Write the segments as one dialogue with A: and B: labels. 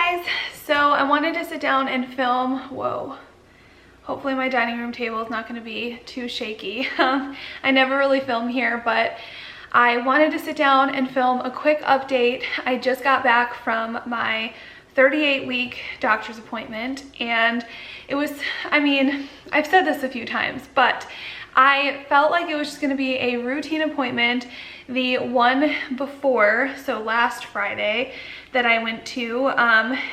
A: guys, so I wanted to sit down and film. Whoa, hopefully my dining room table is not going to be too shaky. I never really film here, but I wanted to sit down and film a quick update. I just got back from my 38-week doctor's appointment, and it was, I mean, I've said this a few times, but I felt like it was just going to be a routine appointment. The one before, so last Friday that I went to,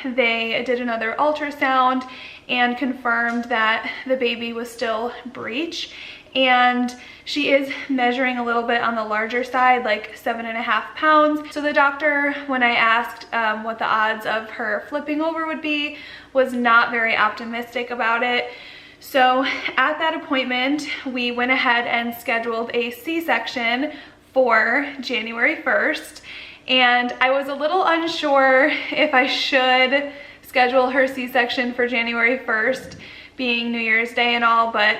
A: they did another ultrasound and confirmed that the baby was still breech, and she is measuring a little bit on the larger side, like 7.5 pounds. So the doctor, when I asked what the odds of her flipping over would be, was not very optimistic about it. So at that appointment, we went ahead and scheduled a C-section for January 1st. And I was a little unsure if I should schedule her C-section for January 1st, being New Year's Day and all, but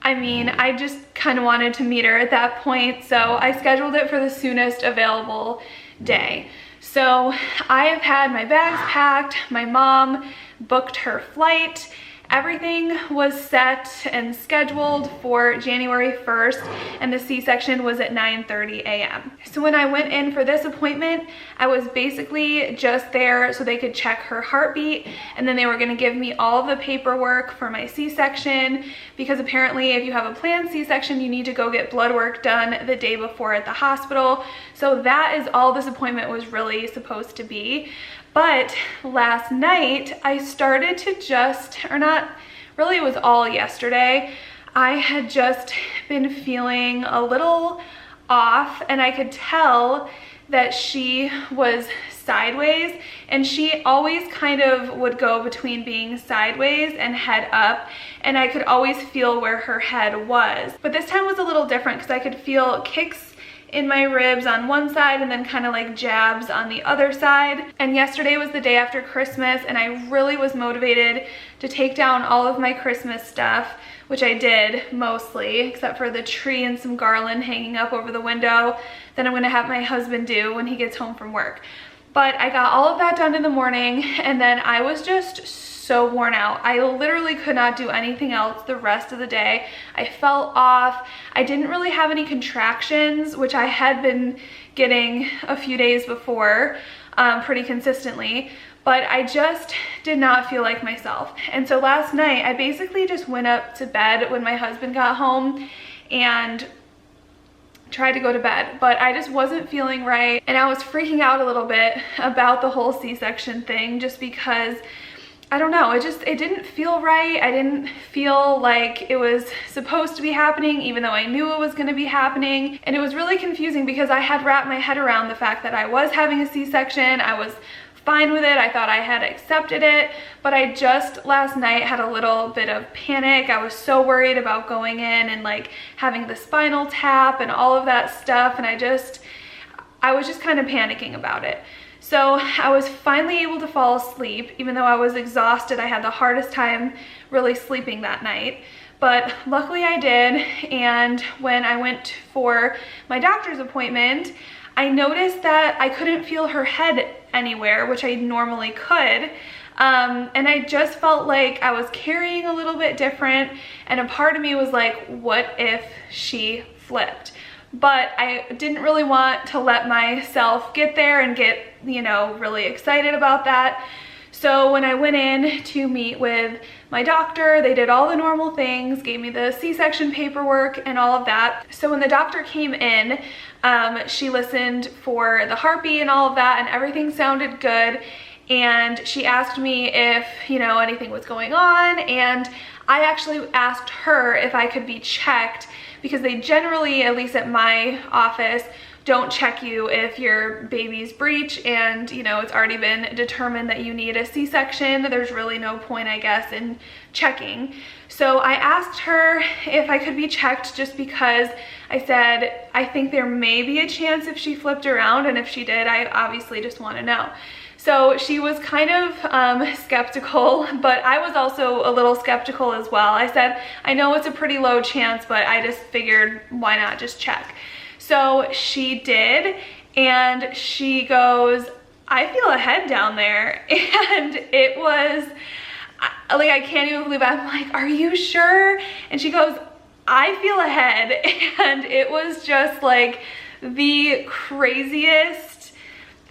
A: I mean, I just kind of wanted to meet her at that point, so I scheduled it for the soonest available day. So I have had my bags packed, my mom booked her flight, everything was set and scheduled for January 1st, and the C-section was at 9:30 a.m. So when I went in for this appointment, I was basically just there so they could check her heartbeat, and then they were gonna give me all of the paperwork for my C-section, because apparently if you have a planned C-section, you need to go get blood work done the day before at the hospital. So that is all this appointment was really supposed to be. But last night I started to just, or not really, it was all yesterday, I had just been feeling a little off, and I could tell that she was sideways, and she always kind of would go between being sideways and head up, and I could always feel where her head was. But this time was a little different because I could feel kicks in my ribs on one side and then kind of like jabs on the other side. And yesterday was the day after Christmas, and I really was motivated to take down all of my Christmas stuff, which I did mostly, except for the tree and some garland hanging up over the window that I'm gonna have my husband do when he gets home from work. But I got all of that done in the morning, and then I was just so worn out. I literally could not do anything else the rest of the day. I felt off. I didn't really have any contractions, which I had been getting a few days before pretty consistently, but I just did not feel like myself. And so last night I basically just went up to bed when my husband got home and tried to go to bed, but I just wasn't feeling right, and I was freaking out a little bit about the whole C-section thing, just because I don't know, it didn't feel right. I didn't feel like it was supposed to be happening, even though I knew it was going to be happening. And it was really confusing because I had wrapped my head around the fact that I was having a C-section. I was fine with it. I thought I had accepted it, but I just last night had a little bit of panic. I was so worried about going in and like having the spinal tap and all of that stuff, and I was just kind of panicking about it. So I was finally able to fall asleep, even though I was exhausted. I had the hardest time really sleeping that night, but luckily I did. And when I went for my doctor's appointment, I noticed that I couldn't feel her head anywhere, which I normally could. And I just felt like I was carrying a little bit different, and a part of me was like, what if she flipped? But I didn't really want to let myself get there and get, you know, really excited about that. So when I went in to meet with my doctor, they did all the normal things, gave me the C-section paperwork and all of that. So when the doctor came in, she listened for the heartbeat and all of that, and everything sounded good. And she asked me if, you know, anything was going on, and I actually asked her if I could be checked, because they generally, at least at my office, don't check you if your baby's breech and, you know, it's already been determined that you need a C-section. There's really no point, I guess, in checking. So I asked her if I could be checked, just because I said, I think there may be a chance if she flipped around, and if she did, I obviously just want to know. So she was kind of skeptical, but I was also a little skeptical as well. I said, I know it's a pretty low chance, but I just figured, why not just check? So she did, and she goes, I feel a head down there. And it was, like, I can't even believe it. I'm like, are you sure? And she goes, I feel a head. And it was just like the craziest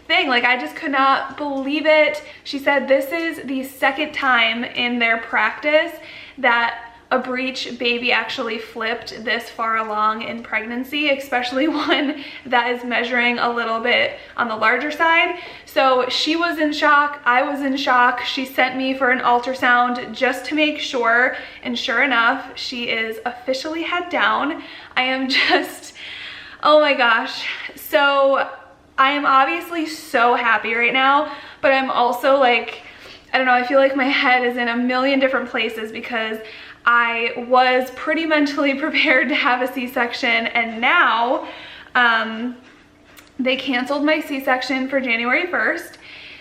A: thing. Like, I just could not believe it. She said this is the second time in their practice that a breech baby actually flipped this far along in pregnancy, especially one that is measuring a little bit on the larger side. So she was in shock, I was in shock. She sent me for an ultrasound just to make sure, and sure enough, she is officially head down. I am just, oh my gosh. So I am obviously so happy right now, but I'm also like, I don't know, I feel like my head is in a million different places because I was pretty mentally prepared to have a C-section, and now they canceled my C-section for January 1st.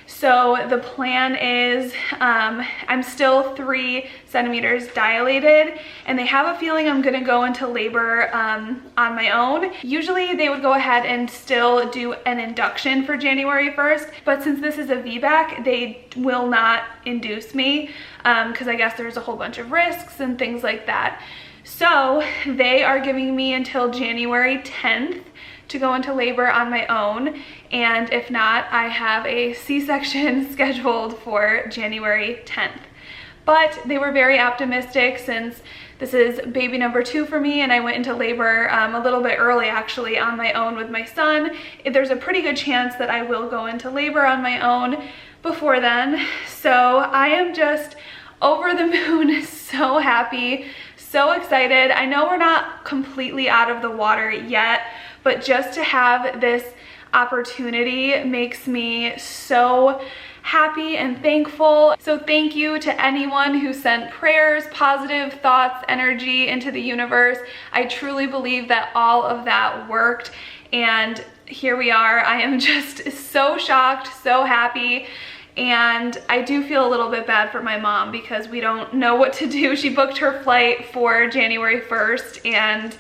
A: So the plan is, I'm still 3 centimeters dilated, and they have a feeling I'm gonna go into labor on my own. Usually they would go ahead and still do an induction for January 1st, but since this is a VBAC, they will not induce me because I guess there's a whole bunch of risks and things like that. So they are giving me until January 10th to go into labor on my own, and if not, I have a C-section scheduled for January 10th. But they were very optimistic since this is baby number 2 for me, and I went into labor a little bit early actually on my own with my son. There's a pretty good chance that I will go into labor on my own before then. So I am just over the moon, so happy, so excited. I know we're not completely out of the water yet, but just to have this opportunity makes me so happy and thankful. So thank you to anyone who sent prayers, positive thoughts, energy into the universe. I truly believe that all of that worked, and here we are. I am just so shocked, so happy. And I do feel a little bit bad for my mom because we don't know what to do. She booked her flight for January 1st, and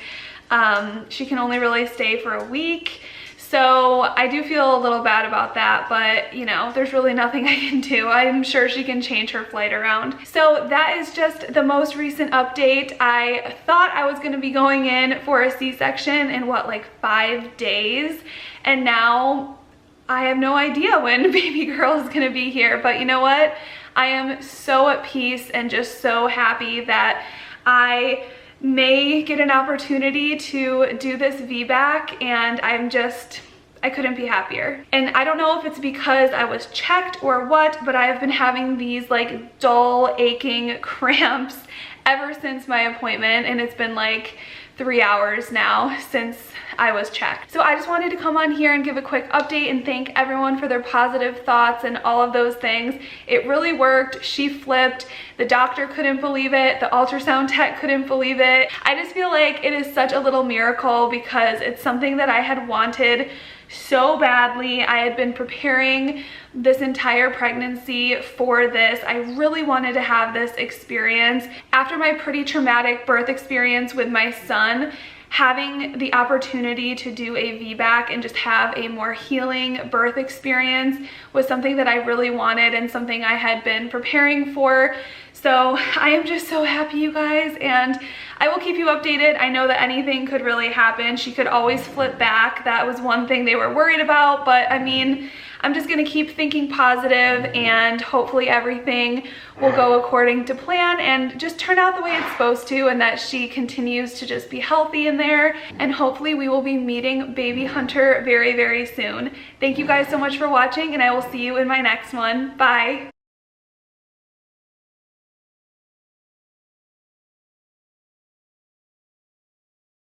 A: she can only really stay for a week. So I do feel a little bad about that, but you know, there's really nothing I can do. I'm sure she can change her flight around. So that is just the most recent update. I thought I was gonna be going in for a C-section in what, like 5 days? And now I have no idea when baby girl is gonna be here, but you know what? I am so at peace and just so happy that I may get an opportunity to do this VBAC, and I couldn't be happier. And I don't know if it's because I was checked or what, but I have been having these like dull aching cramps ever since my appointment, and it's been like 3 hours now since I was checked. So I just wanted to come on here and give a quick update and thank everyone for their positive thoughts and all of those things. It really worked. She flipped. The doctor couldn't believe it. The ultrasound tech couldn't believe it. I just feel like it is such a little miracle because it's something that I had wanted so badly. I had been preparing this entire pregnancy for this. I really wanted to have this experience. After my pretty traumatic birth experience with my son, having the opportunity to do a VBAC and just have a more healing birth experience was something that I really wanted and something I had been preparing for. So I am just so happy, you guys, and I will keep you updated. I know that anything could really happen. She could always flip back. That was one thing they were worried about, but I mean, I'm just gonna keep thinking positive, and hopefully everything will go according to plan and just turn out the way it's supposed to, and that she continues to just be healthy in there, and hopefully we will be meeting baby Hunter very, very soon. Thank you guys so much for watching, and I will see you in my next one. Bye.